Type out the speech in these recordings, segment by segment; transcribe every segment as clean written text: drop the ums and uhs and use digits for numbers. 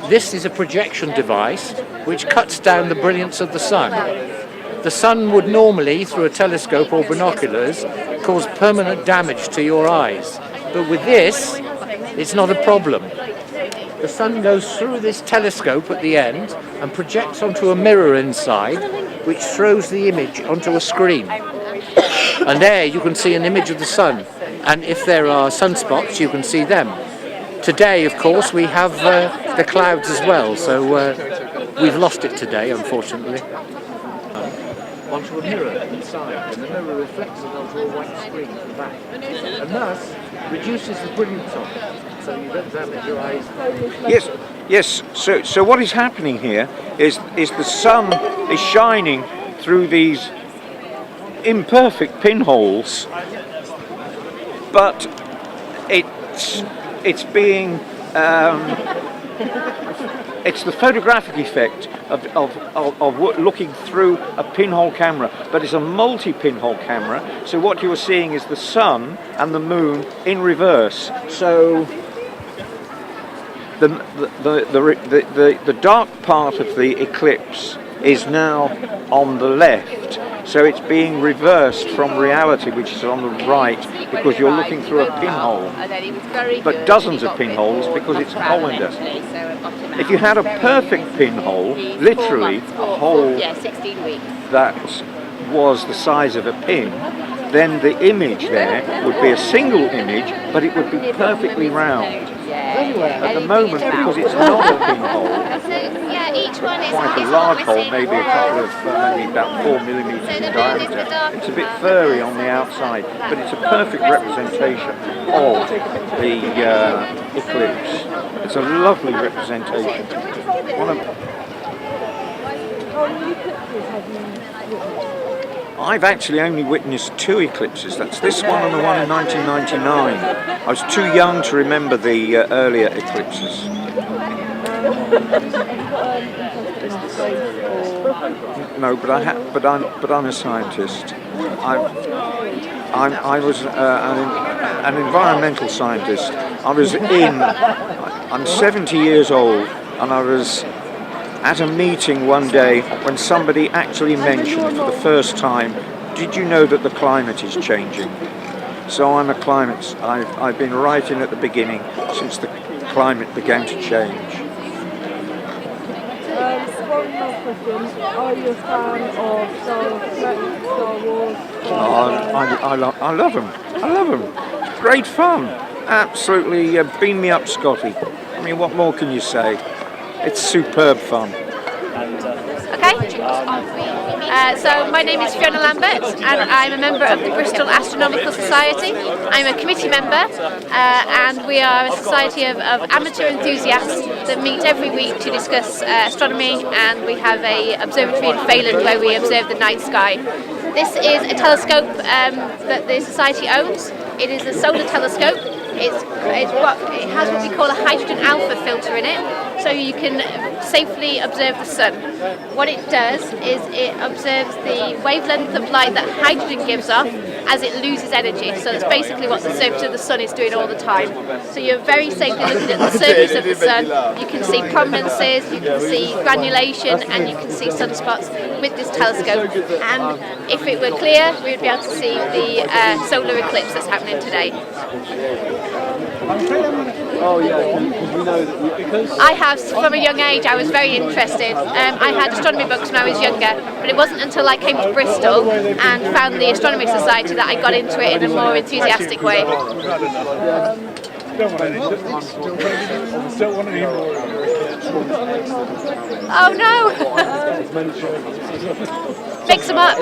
This is a projection device which cuts down the brilliance of the sun. The sun would normally, through a telescope or binoculars, cause permanent damage to your eyes. But with this, it's not a problem. The sun goes through this telescope at the end and projects onto a mirror inside, which throws the image onto a screen. And there you can see an image of the sun. And if there are sunspots, you can see them. Today, of course, we have the clouds as well, so we've lost it today, unfortunately. Onto a mirror inside, and the mirror reflects it onto a white screen at the back, and thus reduces the brilliance of it, so you don't damage your eyes. Yes. So what is happening here is the sun is shining through these imperfect pinholes, but it's being it's the photographic effect of looking through a pinhole camera, but it's a multi-pinhole camera. So what you are seeing is the sun and the moon in reverse. So the dark part of the eclipse is now on the left. So it's being reversed from reality, which is on the right, because you're looking through a pinhole, but dozens of pinholes because it's a colander. If you had a perfect pinhole, literally a hole that was the size of a pin, then the image there would be a single image, but it would be perfectly round. At the moment, because it's not a pinhole, quite a large hole, maybe a couple of, maybe about 4 millimeters in diameter, it's a bit furry on the outside, but it's a perfect representation of the eclipse. It's a lovely representation. I've actually only witnessed 2 eclipses. That's this one and the one in 1999. I was too young to remember the earlier eclipses. No, but I'm a scientist. I was an environmental scientist. I'm 70 years old, and I was at a meeting one day when somebody actually mentioned for the first time, did you know that the climate is changing? So I'm a climate, I've been right in at the beginning since the climate began to change. One more question. Are you a fan of Star Wars? I love them. I love them. It's great fun. Absolutely beam me up, Scotty. I mean, what more can you say? It's superb fun. Okay. So my name is Fiona Lambert, and I'm a member of the Bristol Astronomical Society. I'm a committee member, and we are a society of amateur enthusiasts that meet every week to discuss astronomy, and we have an observatory in Fayland where we observe the night sky. This is a telescope that the society owns. It is a solar telescope. It has what we call a hydrogen alpha filter in it, so you can safely observe the sun. What it does is it observes the wavelength of light that hydrogen gives off as it loses energy. So that's basically what the surface of the sun is doing all the time. So you're very safely looking at the surface of the sun. You can see prominences, you can see granulation, and you can see sunspots with this telescope. And if it were clear, we would be able to see the solar eclipse that's happening today. Oh yeah, because we know that because I have, from a young age, I was very interested. I had astronomy books when I was younger, but it wasn't until I came to Bristol and found the Astronomy Society that I got into it in a more enthusiastic way. Oh no! Mix them up.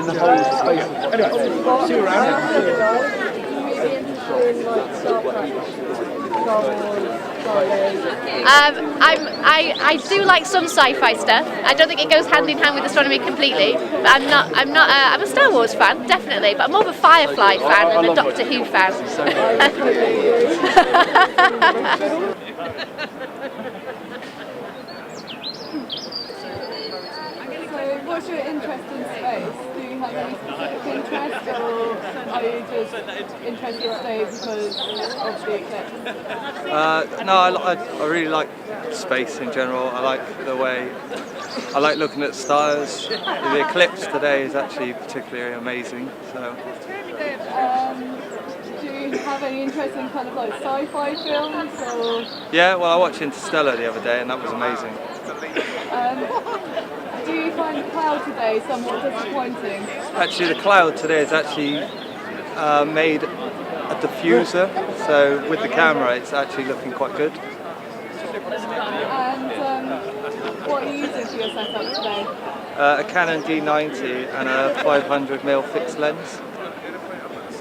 I do like some sci-fi stuff. I don't think it goes hand in hand with astronomy completely, but I'm a Star Wars fan, definitely, but I'm more of a Firefly fan and a Doctor Who fan. So, what's your interest in space? Do you have have any specific interest, or are you just interested today because of the eclipse? No, I really like space in general. I like the way, I like looking at stars. The eclipse today is actually particularly amazing. So. Do you have any interest in kind of like sci-fi films, or? Yeah, well, I watched Interstellar the other day, and that was amazing. Do you find the cloud today somewhat disappointing? Actually, the cloud today is actually made a diffuser, so with the camera, it's actually looking quite good. And what are you using for your setup today? A Canon D90 and a 500mm fixed lens.